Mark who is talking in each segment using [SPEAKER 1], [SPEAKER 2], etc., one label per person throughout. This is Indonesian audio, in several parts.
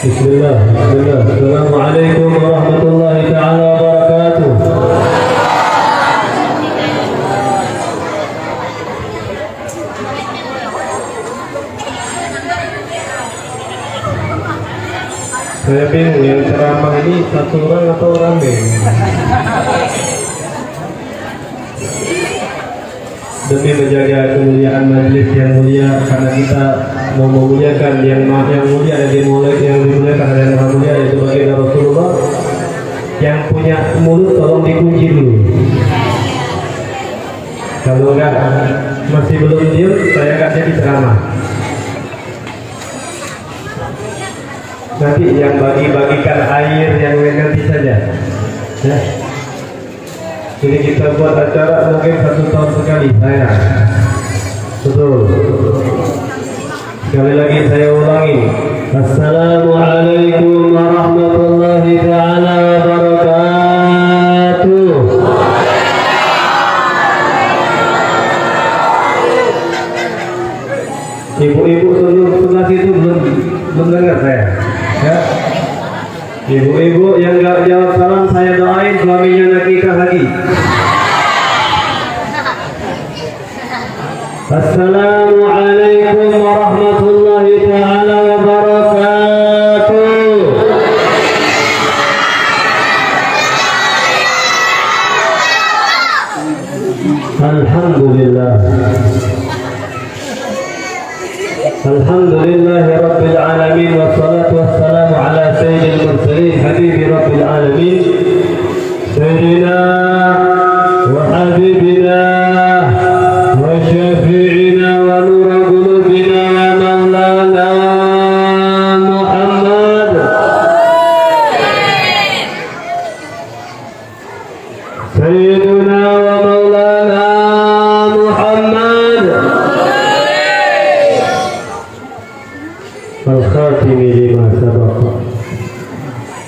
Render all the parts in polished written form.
[SPEAKER 1] Bismillah, Bismillah. Assalamualaikum warahmatullahi taala wabarakatuh. Saya bingung yang ceramah ini satu orang atau rame? Demi menjaga kemuliaan majelis yang mulia, karena kita mau memuliakan yang mulia dan dimuliakan oleh yang mulia, yaitu baginda Rasulullah. Yang punya mulut tolong dikunci dulu. Kalau enggak masih belum diam, saya enggak jadi ceramah. Nanti yang bagi-bagikan air yang nanti saja. Ya. Jadi kita buat acara mungkin 1 tahun sekali saya. Betul. Sekali lagi saya ulangi. Assalamualaikum warahmatullahi taala wabarakatuh. Ibu-ibu sebelah situ belum dengar saya. Ya. Ibu-ibu yang nggak jawab salam saya doain suaminya nikah lagi. Assalamualaikum warahmatullahi taala wabarakatuh. Alhamdulillah. Alhamdulillah Rabbil Alamin, wassalatu wassalamu ala sayyidil mursalin habibi Rabbil Alamin sayyidina wa habibina wa syafi'ina wa nura qulubina wa maulana Muhammad sayyidina wa maulana Muhammad الخاتم لما سبق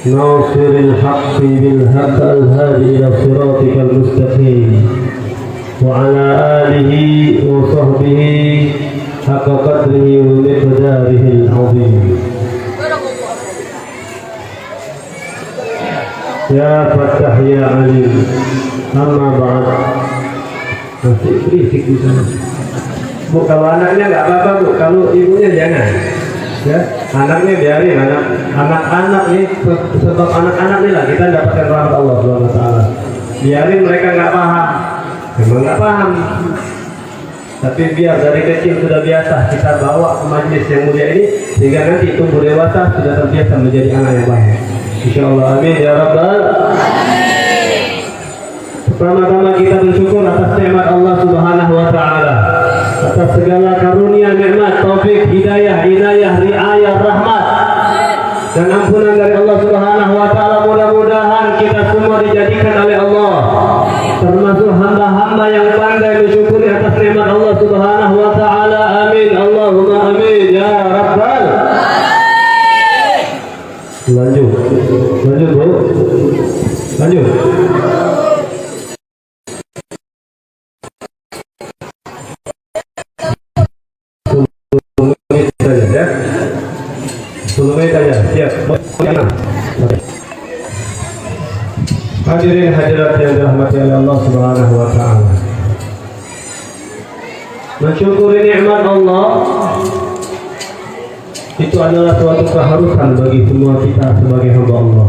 [SPEAKER 1] ناصر الحق بالحق الهادي إلى صراطك المستقيم وعلى آله وصحبه حق قدره ومقداره العظيم. يا فتح يا عليم. أما بعد. Masih berisik di sana. Bu, kalau anaknya nggak apa-apa bu, kalau ibunya jangan. Ya, anaknya biarin, anak-anak nih, sebab anak-anak nih lah kita dapatkan rahmat Allah Subhanahu wa taala. Biarin mereka nggak paham, memang nggak paham. Tapi biar dari kecil sudah biasa kita bawa ke majelis yang mulia ini, sehingga nanti tumbuh dewasa sudah terbiasa menjadi anak yang baik. Insyaallah, amin ya rabbal. Pertama-tama kita bersyukur atas nikmat Allah Subhanahu wa taala, atas segala karunia, nikmat, taufik, hidayah, inayah, riayah, rahmat dan ampunan dari Allah Subhanahu wa taala. Mudah-mudahan kita semua dijadikan oleh Allah termasuk hamba-hamba yang pandai mensyukuri atas nikmat Allah Subhanahu wa taala. Amin. Allahumma amin ya rabbal. Lanjut Bu. Lanjut. Hadirin hadirat yang dirahmati oleh Allah Subhanahu wa taala. Mensyukuri nikmat Allah itu adalah suatu keharusan bagi semua kita sebagai hamba Allah.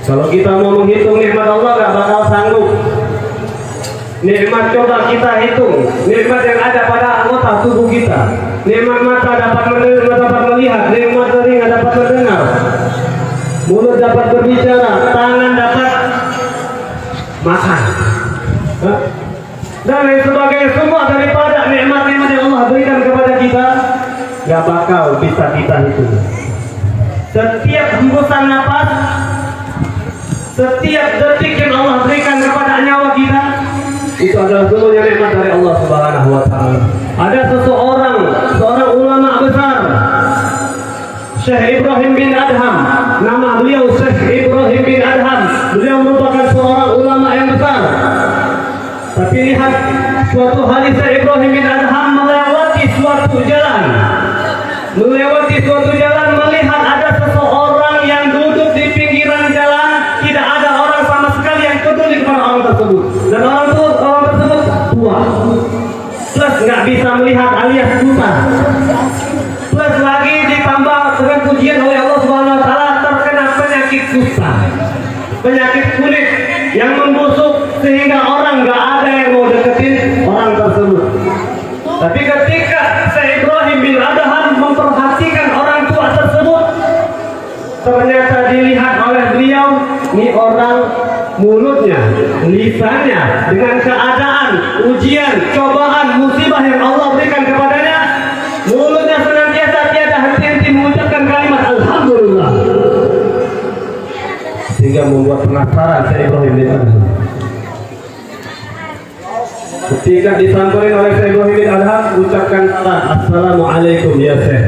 [SPEAKER 1] Kalau kita mau menghitung nikmat Allah gak bakal sanggup. Nikmat coba kita hitung, nikmat yang ada pada anggota tubuh kita. Nikmat mata dapat melihat, nikmat telinga dapat mendengar, mulut dapat berbicara, tangan dapat makan, dan lain sebagainya. Semua daripada nikmat-nikmat yang Allah berikan kepada kita gak bakal bisa kita hitung. Setiap hembusan nafas, setiap detik yang Allah berikan kepada nyawa kita, itu adalah semuanya nikmat dari Allah Subhanahu wa taala. Ada seorang ulama besar, Syekh Ibrahim bin Adham. Nama beliau Syekh Ibrahim bin Adham. Beliau merupakan seorang ulama yang besar. Tapi lihat, suatu hari Syekh Ibrahim bin Adham melewati suatu jalan, melihat ada nggak bisa melihat alias buta. Plus lagi ditambah dengan pujian oleh Allah Subhanahu Wa Taala terkena penyakit kusta, penyakit kulit yang membusuk sehingga orang nggak ada yang mau deketin orang tersebut. Tapi ketika Syekh Ibrahim bin Adham memperhatikan orang tua tersebut, ternyata dilihat oleh beliau, ini orang mulutnya, lisannya dengan keadaan ujian, cobaan, musibah yang Allah berikan kepadanya, mulutnya senantiasa tiada henti-henti mengucapkan kalimat Alhamdulillah, sehingga membuat penasaran Syekh Ibrahim bin Adham. Ketika disamperin oleh Syekh Ibrahim bin Adham, ucapkan salam, Assalamualaikum ya Syekh.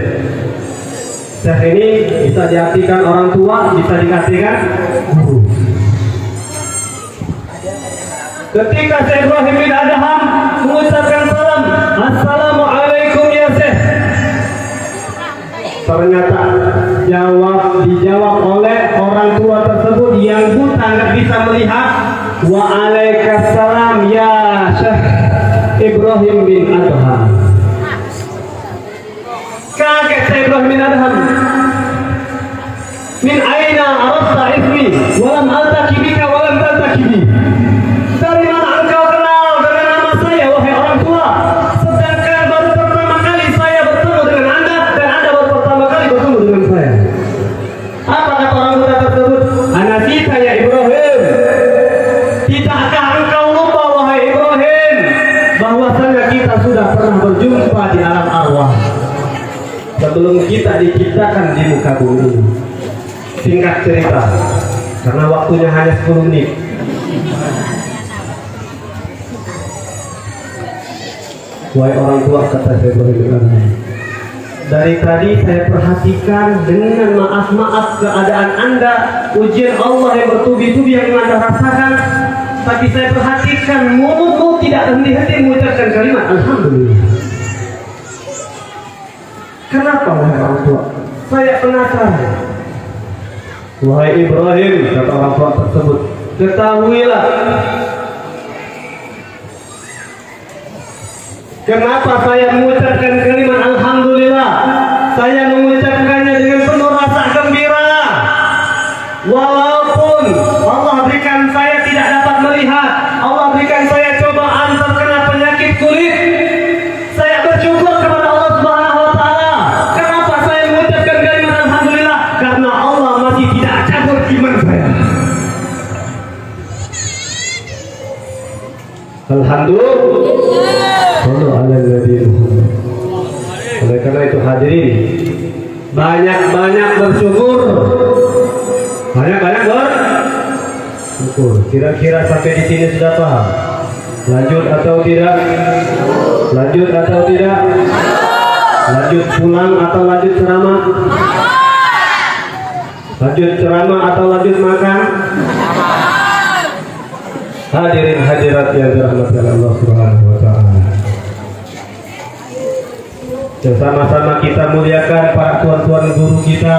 [SPEAKER 1] Syekh ini bisa diartikan orang tua, bisa diartikan guru. Ketika Syekh Ibrahim bin Adham mengucapkan salam, Assalamualaikum ya Syekh, ternyata dijawab oleh orang tua tersebut yang buta nggak bisa melihat, Waalaikumsalam ya Syekh Ibrahim bin Adham. Kaget Syekh Ibrahim bin Adham. Min aina arafta ismi walam altaki bika walam taltaki bi. Dari mana engkau kenal dengan nama saya wahai orang tua, sedangkan baru pertama kali saya bertemu dengan Anda dan Anda baru pertama kali bertemu dengan saya. Apa kata orang tua tersebut? Anasita ya Ibrahim, tidakkah engkau lupa wahai Ibrahim bahwasanya kita sudah pernah berjumpa di alam arwah sebelum kita diciptakan di muka bumi. Singkat cerita, karena waktunya hanya 10 menit. Wahai orang tua, kata saya berikan, dari tadi saya perhatikan dengan maaf-maaf keadaan Anda, ujian Allah yang bertubi-tubi yang Anda rasakan, tapi saya perhatikan mulutmu tidak henti-henti mengucapkan kalimat Alhamdulillah. Kenapa wahai orang tua? Saya penasaran. Wahai Ibrahim, kata orang tua tersebut, ketahuilah kenapa saya mengucapkan kalimat Alhamdulillah. Saya mengucapkannya dengan penuh rasa gembira, walaupun Allah berikan saya tidak dapat melihat, Allah berikan saya cobaan terkena penyakit kulit. Saya bersyukur kepada Allah Subhanahu Wa Taala. Kenapa saya mengucapkan kalimat Alhamdulillah? Karena Allah masih tidak cabut iman saya. Alhamdulillah. Oleh karena itu hadirin, banyak-banyak bersyukur, banyak-banyak bersyukur. Kira-kira sampai di sini sudah paham? Lanjut atau tidak? Lanjut atau tidak? Lanjut pulang atau lanjut ceramah? Lanjut ceramah atau lanjut makan? Hadirin hadirat yang dirahmati Allah Subhanahu Wa Taala. Sama-sama kita muliakan para tuan-tuan guru kita,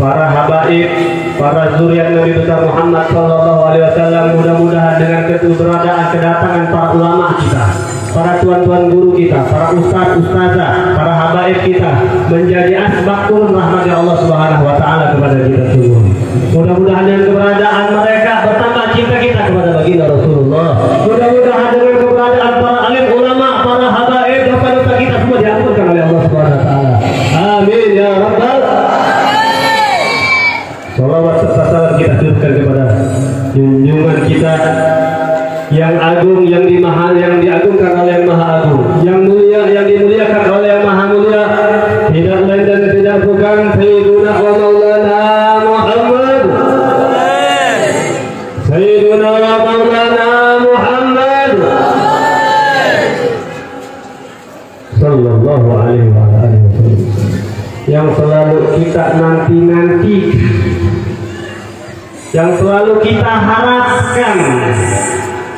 [SPEAKER 1] para habaib, para zuriat Nabi besar Muhammad Sallallahu Alaihi Wasallam. Mudah-mudahan dengan kedatangan para ulama kita, para tuan-tuan guru kita, para ustaz-ustazah, para habaib kita menjadi asbab turun rahmat Allah Subhanahu Wa Taala kepada kita semua. Mudah-mudahan dengan keberadaan mereka bertambah cinta kita kepada baginda Rasulullah. Mudah-mudahan dengan keberadaan para alim ulama, para habaib, dosa-dosa kita semua diampunkan oleh Allah Subhanahu Wa Taala. Amin ya rabbal alamin. Salawat serta salam kita tujukan kepada junjungan kita yang agung, yang diagungkan oleh yang maha agung, yang mulia, yang dimuliakan oleh yang maha mulia, tidak lain dan tidak bukan Sayyiduna wa Maulana Muhammad, Sayyiduna wa Maulana Muhammad Sallallahu Alaihi Wasallam, yang selalu kita nanti-nanti, yang selalu kita harapkan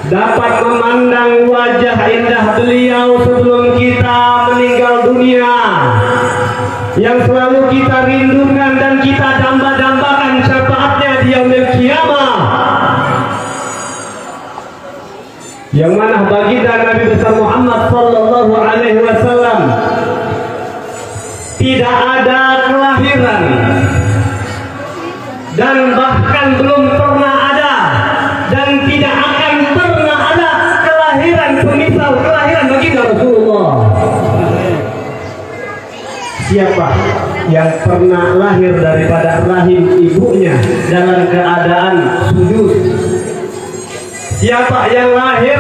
[SPEAKER 1] dapat memandang wajah indah beliau sebelum kita meninggal dunia, yang selalu kita rindukan dan kita damba-dambakan syafaatnya di yaumil qiyamah, yang mana baginda Nabi besar Muhammad Sallallahu Alaihi Wasallam tidak ada kelahiran dan bahkan belum pernah ada dan tidak akan pernah ada kelahiran semisal kelahiran baginda Rasulullah. Siapa yang pernah lahir daripada rahim ibunya dalam keadaan sujud? Siapa yang lahir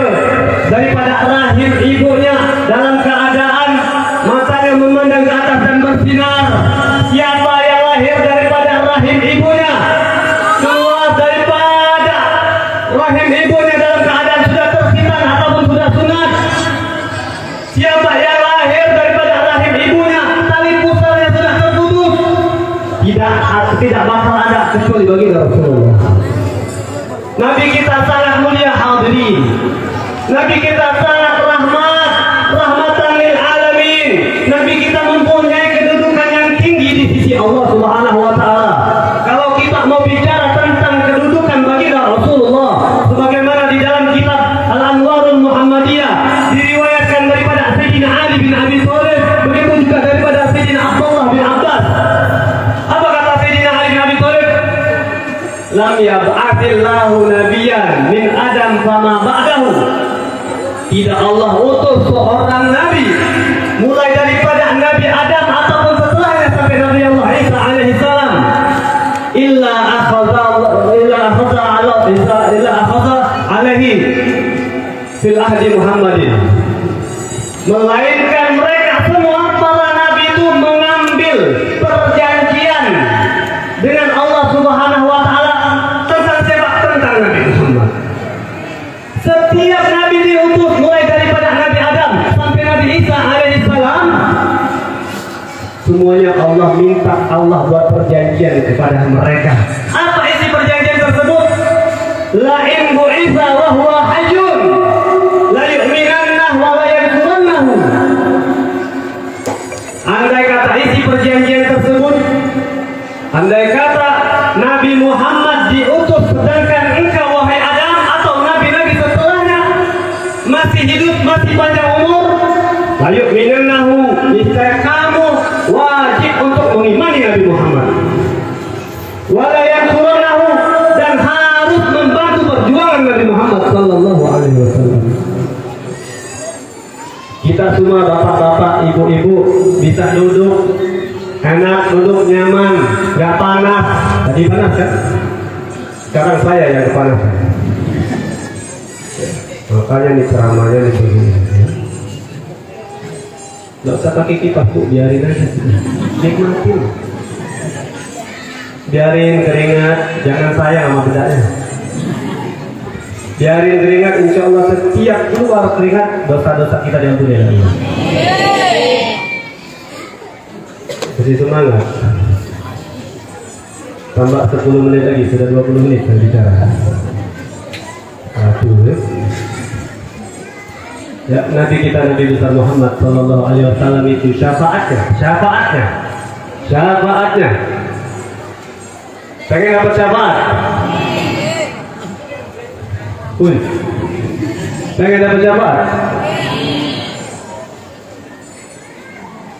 [SPEAKER 1] daripada rahim ibunya dalam keadaan matanya memandang ke atas dan bersinar? Siapa yang lahir daripada rahim ibunya keluar daripada rahim ibunya dalam keadaan sudah terkhitan ataupun sudah sunat? Siapa yang lahir daripada rahim ibunya tali pusarnya sudah terputus? Tidak bakal ada kecuali baginda Rasulullah. Nabi kita sangat mulia hadirin. Nabi kita sangat rahmatan lil alamin. Nabi kita mempunyai kedudukan yang tinggi di sisi Allah Subhanahu wa taala. Kalau kita mau bicara tentang kedudukan baginda Rasulullah sebagaimana di dalam kitab Al-Anwarul Muhammadiyah diriwayatkan daripada Sayyidina Ali bin Abi Thalib, begitu juga daripada Sayyidina Abdullah bin Abbas. Apa kata Sayyidina Ali bin Abi Thalib? Lam yab'athillahu nabiyyan min Adam fama ba'dahu. Tidak Allah utus seorang nabi mulai daripada Nabi Adam ataupun setelahnya sampai Nabi Allah Isa alaihi salam illa akhadha alaihi fil ahdi Muhammadin, melainkan mereka semua para nabi itu mengambil perjanjian dengan Allah Subhanahu wa taala tentang siapa? Tentang Nabi Muhammad. Setiap nabi diutus mulai daripada Nabi Adam sampai Nabi Isa alaihi salam, semuanya Allah minta Allah buat perjanjian kepada mereka. Apa isi perjanjian tersebut? La in bu'itha wa huwa hayyun la yu'minannahu wa la yadhkurannahu. Andai kata isi perjanjian tersebut, andai kata Nabi Muhammad diutus sedangkan engkau wahai Adam atau nabi-nabi setelahnya masih hidup, masih panjang umur, la yu'minannahu, niscaya kamu wajib untuk mengimani Nabi Muhammad. Wa la yadhkurannahu, dan harus membantu perjuangan Nabi Muhammad sallallahu alaihi wasallam. Kita semua bapak-bapak, ibu-ibu bisa duduk enak, duduk nyaman, gak panas. Tadi panas kan? Sekarang saya yang kepanasan. Makanya nih ceramahnya nih begini. Gak usah pakai kipas bu, biarin aja. Nikmatin. Biarin keringat, jangan sayang sama bedanya. Biarin keringat, insya Allah setiap keluar keringat dosa-dosa kita diampuni oleh Allah. Jadi semangat. Tambah 10 menit lagi, sudah 20 menit saya bicara. Ya, Nabi kita Nabi besar Muhammad sallallahu alaihi wasallam itu syafaatnya. Pengen dapat syafaat? Pengen dapat syafaat?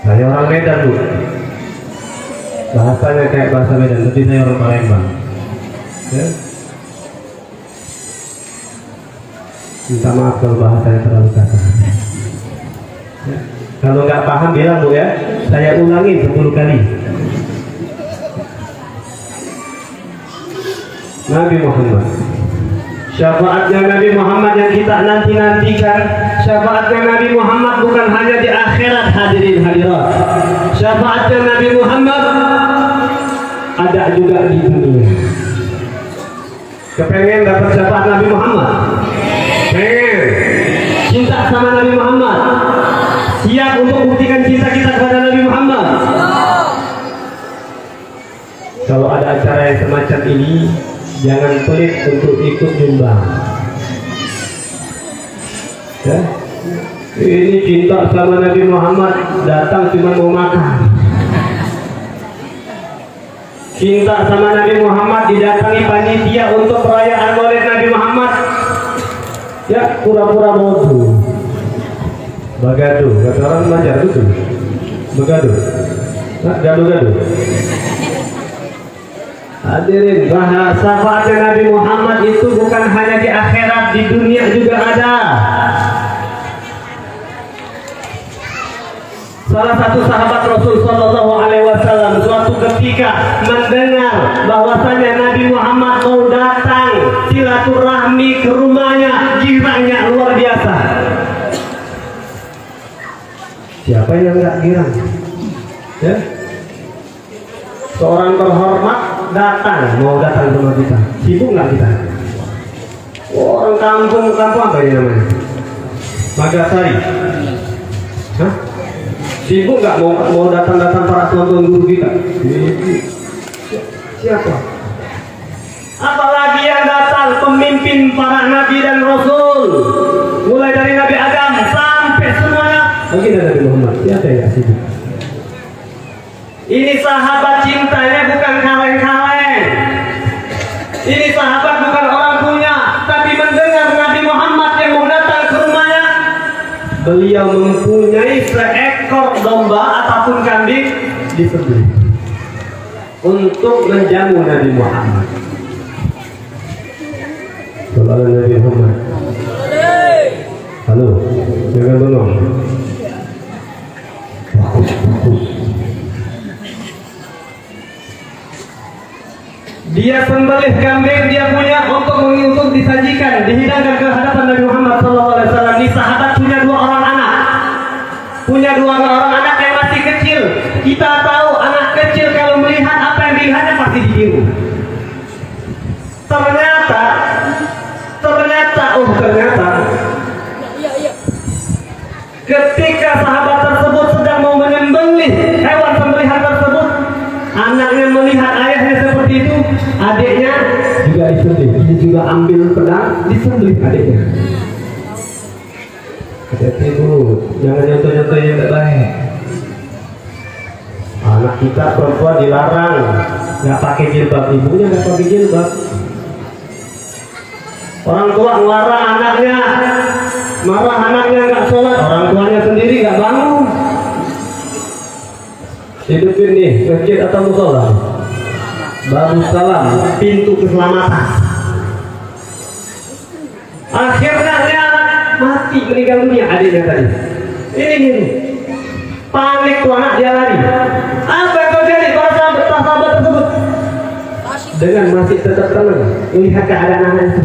[SPEAKER 1] Saya orang Medan bu, bahasanya kayak bahasa Medan, tapi saya orang Palembang. Ya? Minta maaf kalau bahasanya terlalu kasar. Ya? Kalau nggak paham bilang bu ya, saya ulangi 10 kali. Nabi Muhammad, syafaatnya Nabi Muhammad yang kita nanti-nantikan. Syafaatnya Nabi Muhammad bukan hanya di akhirat hadirin hadirat. Syafaatnya Nabi Muhammad ada juga di dunia. Kepengen dapat syafaat Nabi Muhammad? Pengen? Cinta sama Nabi Muhammad? Siap untuk buktikan cinta kita kepada Nabi Muhammad? Kalau ada acara yang semacam ini, jangan pelit untuk ikut nyumbang. Ya? Ini cinta sama Nabi Muhammad, datang cuma mau makan. Cinta sama Nabi Muhammad, didatangi panitia untuk perayaan Maulid Nabi Muhammad. Ya, pura-pura bodoh. Bagado, kata orang Banjar itu Bagado. Nah, gaduh-gaduh. Hadirin, bahasa syafaatnya Nabi Muhammad itu bukan hanya di akhirat, di dunia juga ada. Salah satu sahabat Rasul Shallallahu Alaihi Wasallam suatu ketika mendengar bahwasanya Nabi Muhammad mau datang silaturahmi ke rumahnya, girangnya luar biasa. Siapa yang nggak girang? Ya? Seorang terhormat mau datang ke rumah kita, sibuk nggak kita? Orang kampung apa ini namanya? Magasari. Hah? Sibuk nggak mau datang para tuan-tuan guru kita? Siapa? Apalagi yang datang pemimpin para nabi dan rasul, mulai dari Nabi Adam sampai semuanya. Mungkin ada Nabi Muhammad. Siapa yang nggak sibuk? Ini sahabat cintanya bukan kaleng-kaleng. Ini sahabat bukan orang punya, tapi mendengar Nabi Muhammad yang mau datang ke rumahnya, beliau mempunyai seekor domba ataupun kambing disembelih untuk menjamu Nabi Muhammad. Salam Nabi Muhammad. Halo, jangan bengong. Bagus. Dia sembelih kambing dia punya untuk disajikan, dihidangkan ke hadapan Nabi Muhammad SAW. Ini sahabat punya dua orang anak yang masih kecil. Kita tahu anak kecil kalau melihat apa yang dilihatnya pasti ditiru. Ternyata ketika sahabat tersebut sedang mau menyembelih hewan sembelihan tersebut, anaknya melihat ayahnya seperti itu, adiknya juga disembelih. Dia juga ambil pedang, disembelih adiknya. Hati-hati dulu, jangan nyontoh-nyontoh yang tidak baik. Anak kita perempuan dilarang nggak pakai jilbab, ibunya nggak pakai jilbab. Orang tua melarang anaknya, marah anaknya nggak sholat, orang tuanya sendiri nggak bangun. Hidupin nih masjid atau musola, baru salam, pintu keselamatan. Akhirnya dia mati, meninggal dunia adiknya tadi. Ini panik tuh anak, dia lari. Apa yang terjadi para sahabat tersebut? Dengan masih tetap tenang melihat keadaan anak itu.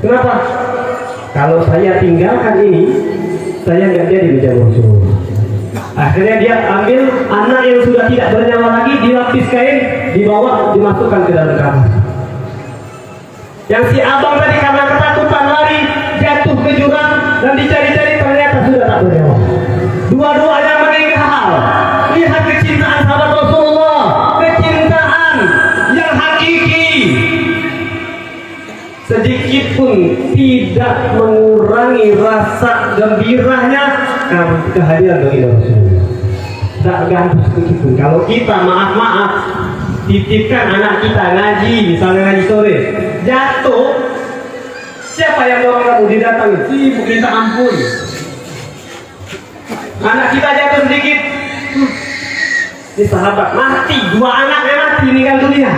[SPEAKER 1] Kenapa? Kalau saya tinggalkan ini, saya nggak jadi menjadi Rasulullah. Akhirnya dia ambil anak yang sudah tidak bernyawa lagi, dilapis kain, dibawa, dimasukkan ke dalam kamar. Yang si abang tadi karena ketakutan lari, jatuh ke jurang dan dicari-cari, ternyata sudah tak bernyawa. Dua-duanya meninggal. Lihat kecintaan sahabat Rasulullah, kecintaan yang hakiki, sedikit pun tidak mengurangi rasa gembiranya kehadiran bagi Rasulullah. Tak gantung sedikit pun. Kalau kita maaf titipkan anak kita ngaji, misalnya ngaji sore, jatuh, siapa yang dorong kamu didatangi? Sibuk minta ampun. Anak kita jatuh sedikit, ini sahabat mati, dua anaknya mati, meninggal dunia.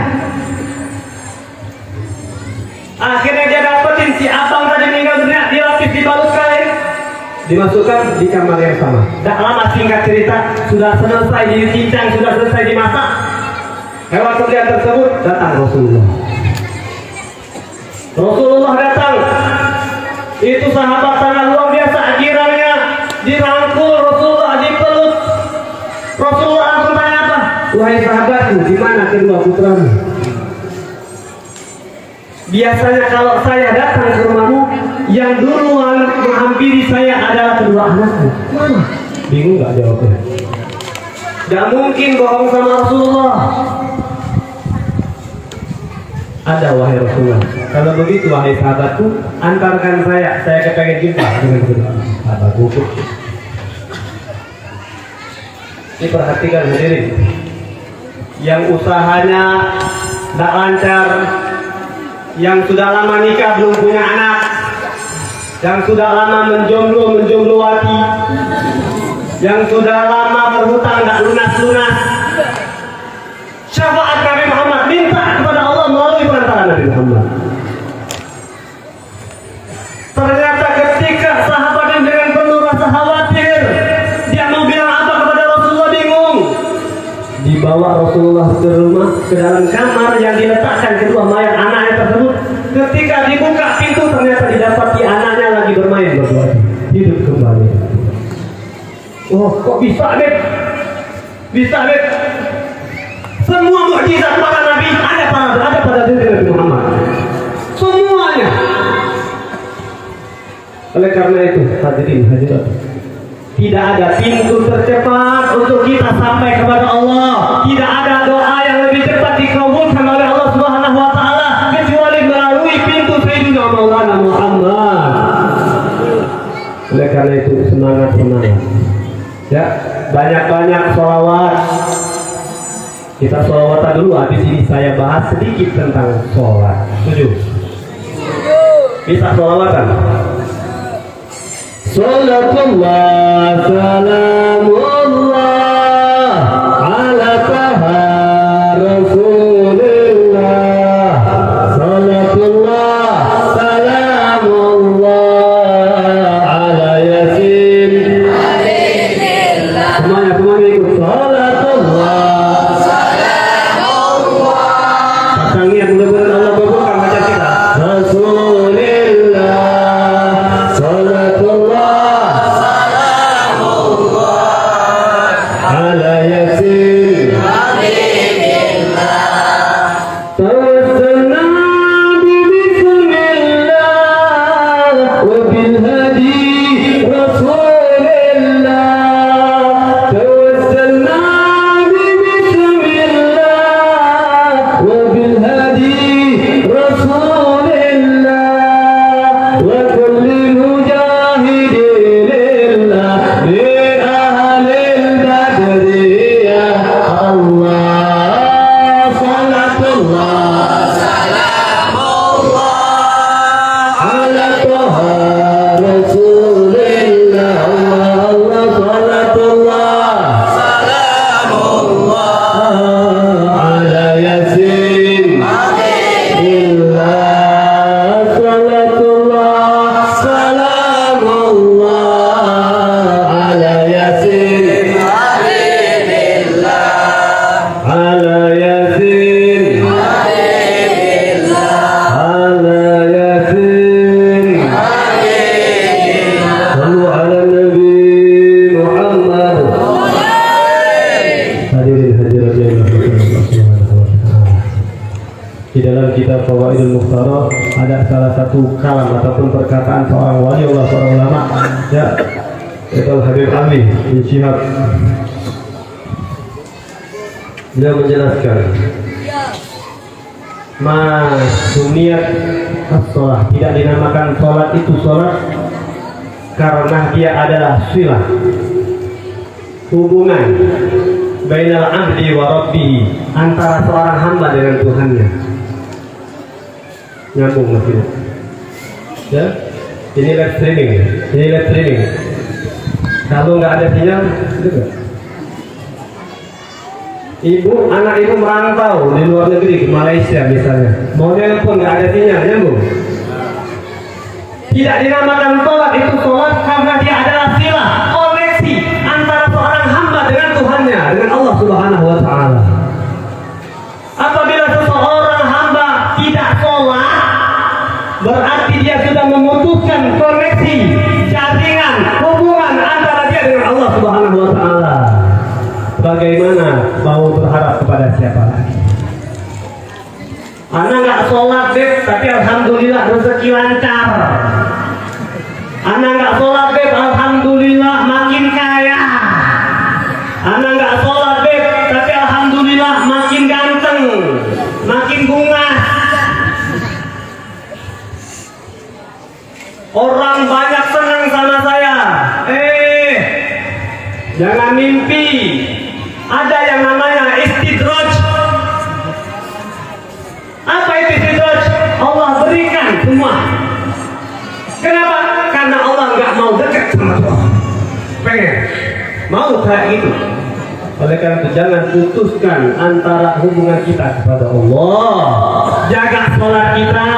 [SPEAKER 1] Akhirnya dia dapetin si abang tadi meninggal dunia, dilapis, dibalut kain, dimasukkan di kamar yang sama. Tak lama, singkat cerita, sudah selesai dicincang, sudah selesai dimasak, hewan sembelihan tersebut datang Rasulullah datang. Itu sahabat sangat luar biasa, girangnya dirangkul Rasulullah, dipeluk. Rasulullah langsung tanya apa? Wahai sahabatku, di mana kedua putramu? Biasanya kalau saya datang ke rumahmu, yang duluan menghampiri saya adalah kedua anakku. Mana? Bingung nggak jawabnya? Gak mungkin bohong sama Rasulullah. Ada, wahai Rasulullah. Kalau begitu, wahai sahabatku, antarkan saya kepengen jumpa dengan kedua sahabatku. Ini perhatikan hadirin, yang usahanya tidak lancar, yang sudah lama nikah belum punya anak, yang sudah lama menjomblo-wati, yang sudah lama berhutang nggak lunas-lunas. Syafaat Nabi Muhammad, minta kepada Allah melalui perantara Nabi Muhammad. Ternyata ketika sahabat yang dengan penuh rasa khawatir, dia mau bilang apa kepada Rasulullah, bingung. Dibawa Rasulullah ke rumah, ke dalam kamar yang diletakkan kedua mayat anaknya tersebut. Ketika dibuka pintu, ternyata didapati anaknya lagi bermain berdua, hidup kembali. Oh, kok bisa, Beb? Bisa, Beb? Semua mukjizat para nabi ada pada diri Nabi Muhammad. Semuanya. Oleh karena itu, hadirin hadirat, tidak ada pintu tercepat untuk kita sampai kepada Allah. Tidak ada doa yang lebih cepat dikabulkan oleh Allah Subhanahu wa taala kecuali melalui pintu Sayyidina Maulana Muhammad. Oleh karena itu, semangat. Ya, banyak-banyak sholawat. Kita sholawatan dulu, habis ini saya bahas sedikit tentang sholat. Setuju? Bisa sholawatan? Salatullah salamullah ala taha rasulillah. Salatullah salamullah ala yasin. Semuanya ikut. Salatullah salamullah. Pasangnya mudah-mudahan Allah berkah baca kita. Rasulillah. Salatullah ala yasin. Tawassalna bismillah wa bil hadi rasulillah. Tawassalna bismillah wa bil hadi rasulillah wa kulli mujahidin lillah li ahlil badri ya Allah. Salatullah salamullah ala taha rasulillah. Allah salatullah salamullah ala yasin. Illah salatullah salamullah ala yasin. Ala yasin. Ala yasin. Sallu ala Nabi Muhammad. Hadirin hadirat yang dirahmati Allah Subhanahu wa taala. Di dalam kitab Fawaidul Mukhtarah ada salah satu kalam ataupun perkataan seorang wali Allah, seorang ulama, ya, yaitu Habib Ali bin Syihab. Dia menjelaskan, Suniyat as-sholah, tidak dinamakan sholat itu sholat karena dia adalah silah, hubungan bainal abdi wa rabbihi, antara seorang hamba dengan Tuhannya. Nyambung maksudnya. Ya, ini live streaming. Kalau nggak ada sinyal, itu nggak. Anak ibu merantau di luar negeri, ke Malaysia misalnya, mau telepon nggak ada sinyal, nyambung. Tidak dinamakan sholat itu sholat karena dia adalah silah, koneksi antara seorang hamba dengan Tuhannya, dengan Allah Subhanahu wa taala. Apabila seseorang hamba tidak sholat, berarti dia sudah memutuskan koneksi, jaringan, hubungan antara dia dengan Allah Subhanahu wa taala. Bagaimana mau berharap kepada siapa lagi? Anak nggak sholat, Beb, tapi alhamdulillah rezeki lancar. Anak nggak sholat, Beb, alhamdulillah makin kaya. Anak nggak sholat, Beb, tapi alhamdulillah makin ganteng, makin bungas. Orang banyak senang sama saya. Jangan mimpi. Ada yang namanya istidraj. Apa itu istidraj? Allah berikan semua. Kenapa? Karena Allah nggak mau dekat sama Allah. Pengen. Mau kayak gitu. Oleh karena itu jangan putuskan antara hubungan kita kepada Allah. Jaga sholat kita.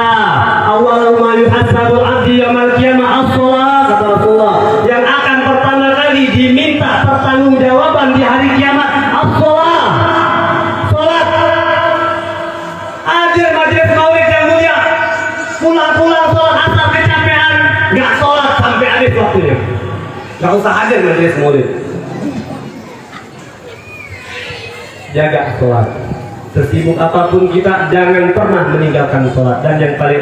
[SPEAKER 1] Awwalu ma yuhasabul abdi yaumil qiyamah as-shalah, kata Rasulullah. Yang akan pertama kali diminta pertanggungjawaban di hari kiamat as-shalah. Sholat. Hadir majelis maulid yang mulia. Pulang-pulang sholat asar kecapean, nggak sholat sampai habis waktunya. Nggak usah hadir majelis maulid. Jaga sholat. Sesibuk apapun kita, jangan pernah meninggalkan sholat. Dan yang paling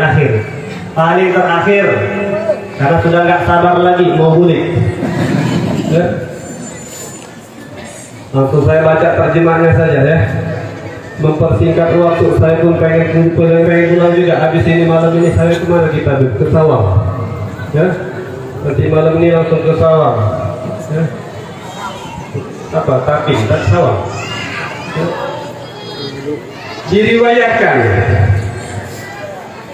[SPEAKER 1] terakhir, karena sudah nggak sabar lagi mau bulik, ya. Langsung saya baca terjemahnya saja ya. Mempersingkat waktu, saya pun pengen pulang juga. Habis ini malam ini saya kemana kita? Ke Sawang, ya. Nanti malam ini langsung ke Sawang, ya. Apa? Tapi tak Sawang.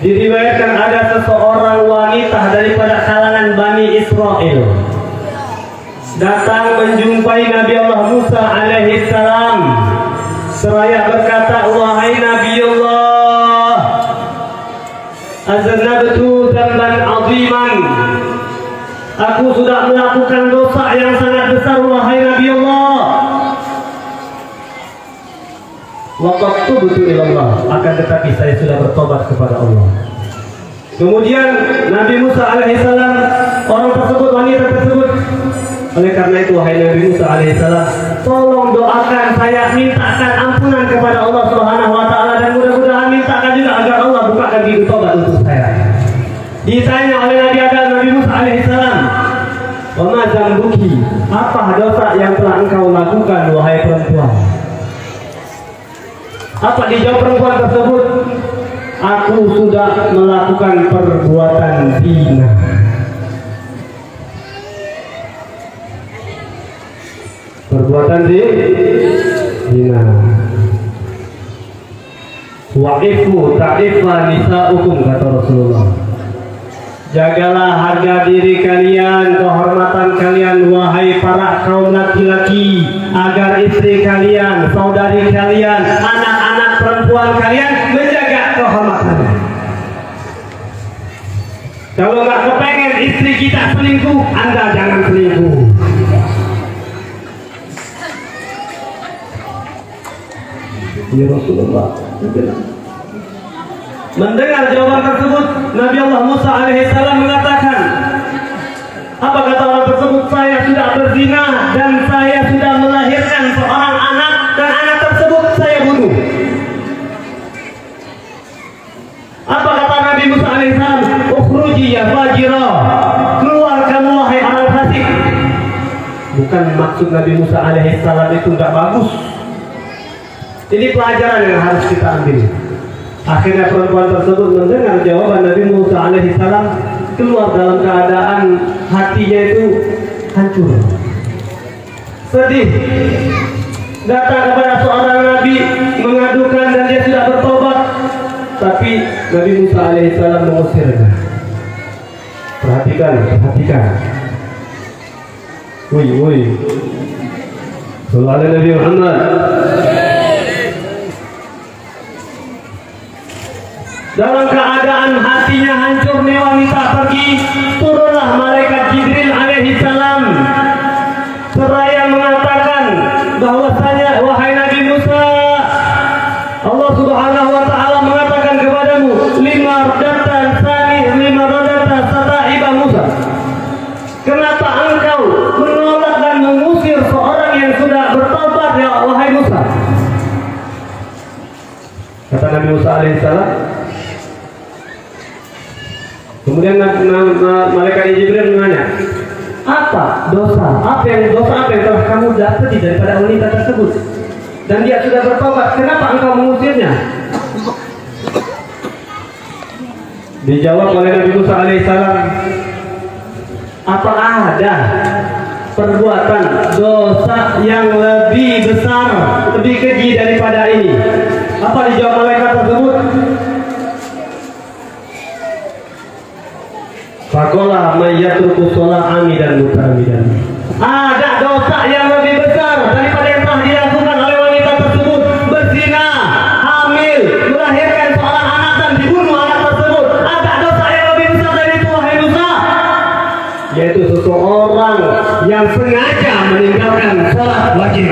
[SPEAKER 1] Diriwayatkan ada seseorang wanita daripada kalangan Bani Israel datang menjumpai Nabi Allah Musa alaihi salam seraya berkata, wahai Nabi Allah, aznabtu dzamban aziman, aku sudah melakukan dosa yang sangat besar wahai Nabi Allah. Waqad tubtu ilallah, akan tetapi saya sudah bertobat kepada Allah. Kemudian Nabi Musa alaihissalam, orang tersebut, wanita tersebut, oleh karena itu wahai Nabi Musa alaihissalam, tolong doakan saya, mintakan ampunan kepada Allah Subhanahu wa taala, dan mudah-mudahan mintakan juga agar Allah bukakan pintu tobat untuk saya. Ditanya oleh Nabi Musa alaihissalam, wa ma dzambuki, apa dosa yang telah engkau lakukan wahai perempuan? Apa dijawab perempuan tersebut? Aku sudah melakukan perbuatan zina. Perbuatan zina. Waqifu ta'ifa nisa'ukum, kata Rasulullah. Jagalah harga diri kalian, kehormatan kalian, wahai para kaum laki-laki, agar istri kalian, saudari kalian, anak-anak perempuan kalian menjaga kehormatannya. Kalau nggak kepengen istri kita selingkuh, Anda jangan selingkuh. Ya Rasulullah. Mendengar jawaban tersebut, Nabi Allah Musa alaihissalam mengatakan, apa kata orang tersebut? Saya sudah berzina dan saya sudah melahirkan seorang anak, dan anak tersebut saya bunuh. Apa kata Nabi Musa alaihissalam? Ukhruji ya fajira, keluar kamu wahai orang fasik. Bukan maksud Nabi Musa alaihissalam itu nggak bagus. Ini pelajaran yang harus kita ambil. Akhirnya perempuan tersebut mendengar jawaban Nabi Musa alaihissalam, keluar dalam keadaan hatinya itu hancur, sedih, datang kepada seorang Nabi mengadukan dan dia sudah bertobat, tapi Nabi Musa alaihissalam mengusirnya. Perhatikan. Woi. Sallallahu alaihi Nabi Muhammad. Dalam keadaan hatinya hancur, nih wanita pergi, turunlah malaikat Jibril alaihissalam seraya mengatakan bahwasanya wahai Nabi Musa, Allah Subhanahu wa taala mengatakan kepadamu, lima radata sataiba Musa. Kenapa engkau menolak dan mengusir seorang yang sudah bertobat ya wahai Musa? Kata Nabi Musa alaihissalam. Kemudian malaikat Jibril menanya, dosa apa yang telah kamu dapati daripada wanita tersebut, dan dia sudah bertobat, kenapa engkau mengusirnya? Dijawab oleh Nabi Musa alaihissalam, apakah ada perbuatan dosa yang lebih besar, lebih keji daripada ini? Apa dijawab malaikat tersebut? Fakola mayyatruku sholat amidan muta'amidan. Ada dosa yang lebih besar daripada yang telah dilakukan oleh wanita tersebut, berzina, hamil, melahirkan seorang anak dan dibunuh anak tersebut. Ada dosa yang lebih besar dari itu, wahai Musa, yaitu seseorang yang sengaja meninggalkan sholat wajib.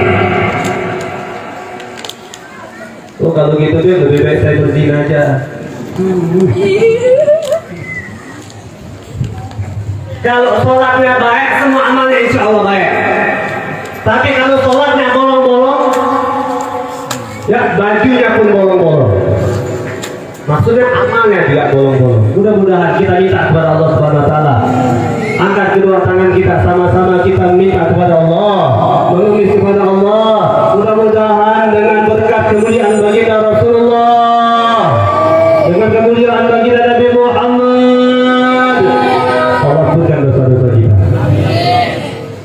[SPEAKER 1] Oh, kalau gitu dia lebih baik saya berzina aja. Kalau sholatnya baik, semua amalnya insya Allah baik. Tapi kalau sholatnya bolong-bolong, ya bajunya pun bolong-bolong. Maksudnya amalnya tidak bolong-bolong. Mudah-mudahan kita minta kepada Allah Subhanahu Wa Taala. Angkat kedua tangan kita, sama-sama kita minta kepada Allah, mengemis kepada Allah. Mudah-mudahan dengan berkat kemuliaan baginda Rasulullah, dengan kemuliaan baginda Nabi Muhammad, Allah ampunikan dosa-dosa kita.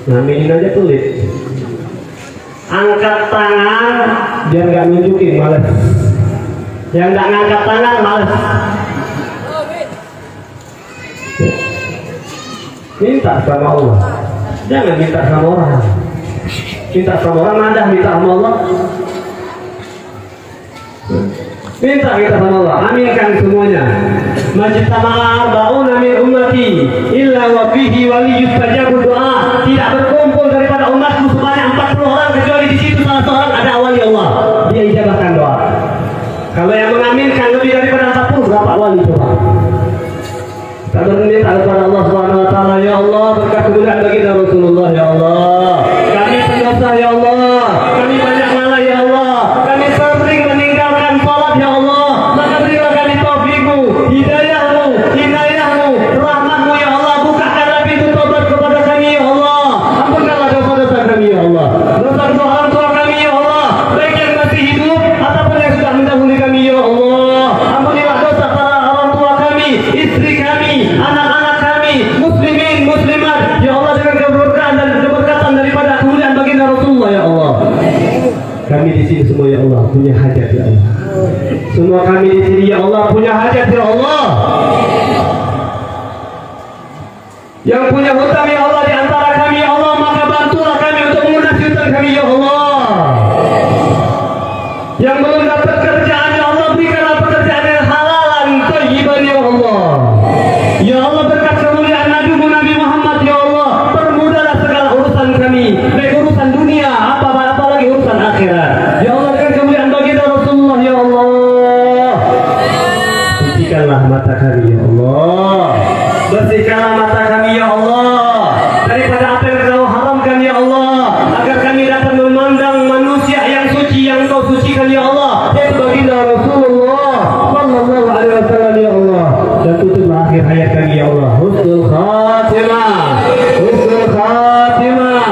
[SPEAKER 1] Nah, ini aja pelit. Angkat tangan biar nggak nunjukin, males. Yang nggak ngangkat tangan males. Minta sama Allah, jangan minta sama orang. Minta sama orang ada, minta sama Allah. Minta kita sama Allah, aminkan semuanya. Majtama'a arba'una min ummati illa wa fihi waliyustajabu doa. Tidak berkumpul daripada umatku sebanyak 40 orang kecuali di situ salah seorang ada wali Allah. Dia ijabahkan doa. Kalau yang mengaminkan lebih daripada 40, berapa wali coba? Kita berminta kepada Allah Subhanahu Wa Taala, ya Allah, berkat kemuliaan baginda Rasulullah, ya Allah. Kami pendosa, ya Allah. Kami banyak malah, ya Allah. Kami sering meninggalkan salat, ya Allah. Maka berilah kami taufikmu, hidayahmu, inayahmu, rahmatmu, ya Allah. Bukakanlah pintu taubat kepada kami, ya Allah. Ampunkanlah dosa-dosa kami, ya Allah. Dosa-dosa orang tua kami, ya Allah. Baik yang masih hidup ataupun yang sudah mendahului kami, ya Allah. Ampunilah dosa para orang tua kami, istri kami, anak-anak kami, muslimin, muslimat, ya Allah, dengan keberkatan daripada kemuliaan baginda Rasulullah, ya Allah. Kami di sini semua, ya Allah, punya hajat, ya Allah. Semua kami di sini, ya Allah, punya hajat, ya Allah. Yang punya hutang, ya Allah, di antara kami, ya Allah, maka bantulah kami untuk melunasi hutang kami, ya Allah. Yang belum dapat kerjaan, ya Allah, berikanlah pekerjaan yang halalan, thayyiban, ya Allah. Ya Allah, berkat kemuliaan Nabi Muhammad, ya Allah, permudahlah segala urusan kami, baik urusan dunia, apalagi urusan akhirat. Ya Allah, dengan kemuliaan baginda Rasulullah, ya Allah. Sucikanlah mata kami, ya Allah. Bersihkanlah mata kami, ya Allah, daripada apa yang Kau haramkan, ya Allah, agar kami dapat memandang manusia yang suci yang Kau sucikan, ya Allah, yaitu baginda Rasulullah sallallahu alaihi wasallam, ya Allah. Dan tutuplah akhir hayat kami, ya Allah. Husnul khatimah, husnul khatimah,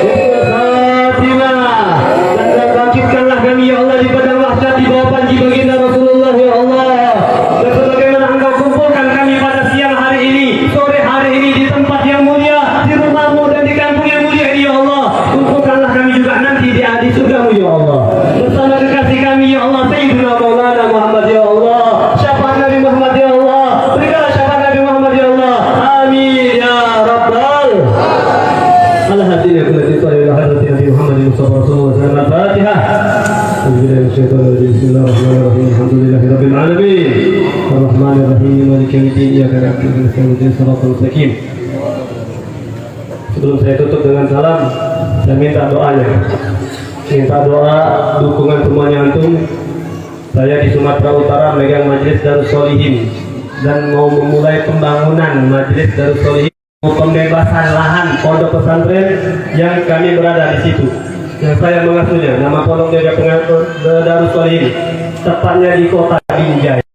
[SPEAKER 1] husnul khatimah. Dan bangkitkanlah kami, ya Allah, di padang mahsyar di bawah panji baginda Rasulullah, ya Allah. Dan sebagaimana Engkau kumpulkan kami pada siang hari ini, sore hari ini di tempat yang mulia, di rumahmu dan di kampung yang mulia ini, ya Allah. Kumpulkanlah kami juga nanti di surgamu, ya Allah, bersama kekasih kami, ya Allah, Sayyidina Maulana Muhammad, ya Allah. Syafaat Nabi Muhammad, ya Allah. Berikanlah syafaat Nabi Muhammad, ya Allah. Amin ya rabbal alamin. Nabi Muhammad Mustafa Rasulullah sallallahu alaihi Fatihah. Bismillahirrahmanirrahim. Alhamdulillahirabbil alamin. Arrahmanir rahim. Maliki yaumiddin. Iyyaka na'budu wa iyyaka nasta'in. Shiratal mustaqim. Sebelum saya tutup dengan salam, saya minta doanya. Minta doa dukungan semuanya antum. Saya di Sumatera Utara megang Majelis Darus Sholihin dan mau memulai pembangunan Majelis Darus Sholihin, pembebasan lahan pondok pesantren yang kami berada di situ. Yang saya mengasuhnya, nama pondoknya Darus Sholihin, tepatnya di Kota Binjai.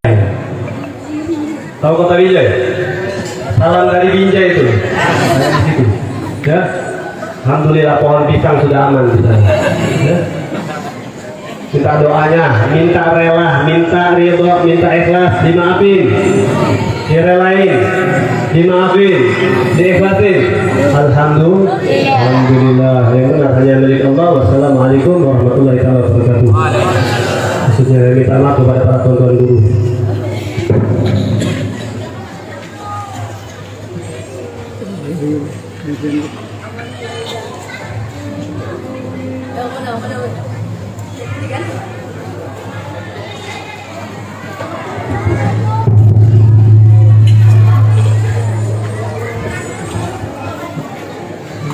[SPEAKER 1] Tahu Kota Binjai? Salam dari Binjai itu. Saya di situ. Ya. Alhamdulillah pohon pisang sudah aman di sana. Ya. Minta doanya, minta rela, minta ridho, minta ikhlas, dimaafin, direlain, dimaafin, diikhlasin. Alhamdulillah. Yang benar hanya milik Allah. Wassalamualaikum warahmatullahi wabarakatuh. Maksudnya minta maaf kepada para tuan-tuan guru.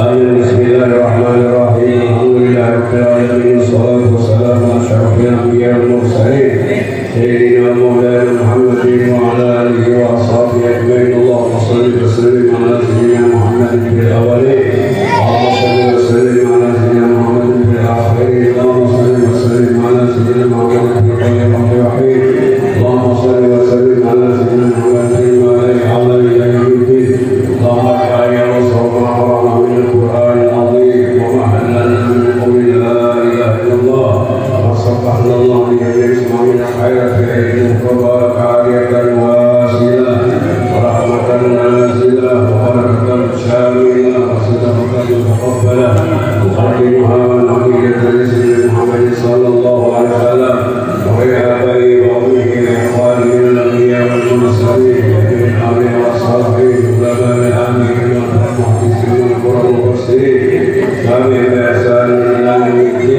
[SPEAKER 1] Amin. Bismillahirrahmanirrahim. Alhamdulillahirabbil alamin. Wassalatu wassalamu ala asyrofil anbiya'i wal mursalin. Sayyidina Maulana Muhammadin wa ala alihi wa ashabihi ajma'in. Allahumma shalli wa sallim ala sayyidina Muhammadin fil awwalin. Allahumma shalli wa sallim ala sayyidina Muhammadin fil akhirin. Allahumma shalli wa sallim ala sayyidina Muhammadin fil qiyamati. Allahumma shalli wa sallim ala sayyidina Muhammadin wa ala alihi wa sahbihi. Allahumma ya Rasulullah min al-Qur'an al-azim wa ma'allana min qawli la ilaha illallah wa sabbahna Allah bi ismail hayati ayyuhu tabarak aliyatan wasilah wa rahmatan nazilah wa barakatan syamilah wa sadaqatan muqabbalah muqaddimuha wa nabiyatan sayyidina Muhammad sallallahu alaihi wasallam wa ya abai wa ummihi wa ikhwani min al-anbiya wal mursalin wa min alihi wa sahbihi wa man amin kami biasa menanti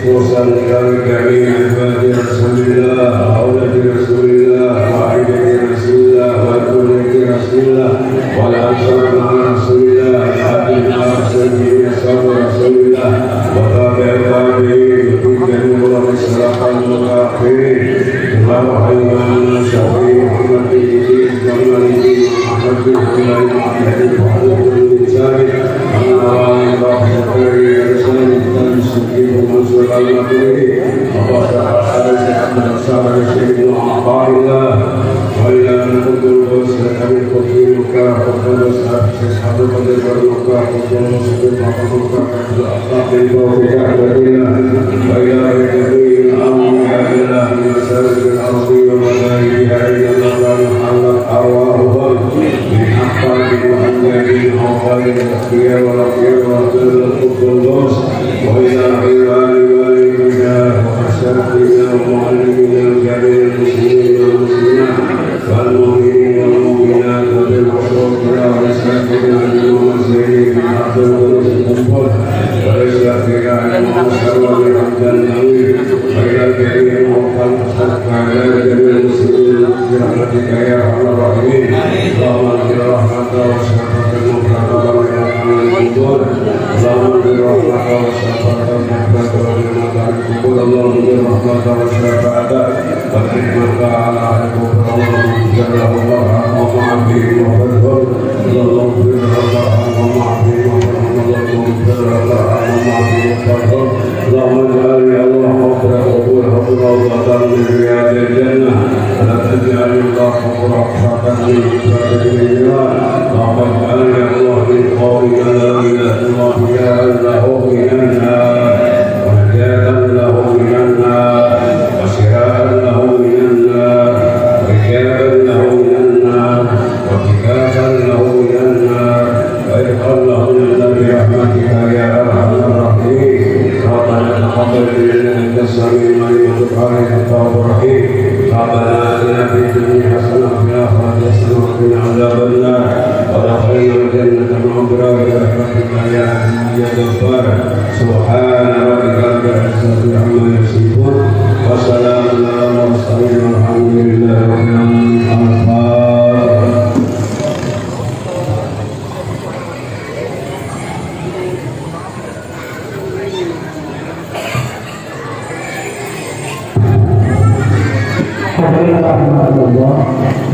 [SPEAKER 1] urusan kami ibadah Rasulullah, aulad Rasulullah, wahid Rasulullah, wa kulli Rasulullah, wa la ansar ma'a Rasulullah, hadin arsalni sabr Rasulullah, wa tabi'in bi'idin wa salatan mutaqin, wa hayyan syafi Muhammad bin Muhammad bin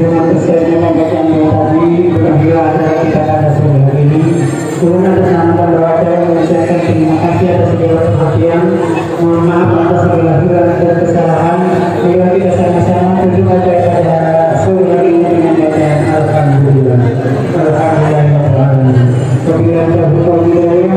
[SPEAKER 2] Dengan keseluruhan pembacaan doa tadi berakhir acara kita pada sore hari ini. Turun atas nama doa acara mengucapkan terima kasih atas segala perhatian. Mohon maaf atas segala hilang dan kesalahan. Bila kita sama-sama berdoa pada sore hari ini dengan bacaan Alhamdulillah. Alhamdulillah. Wabillahi taufiq wal hidayah.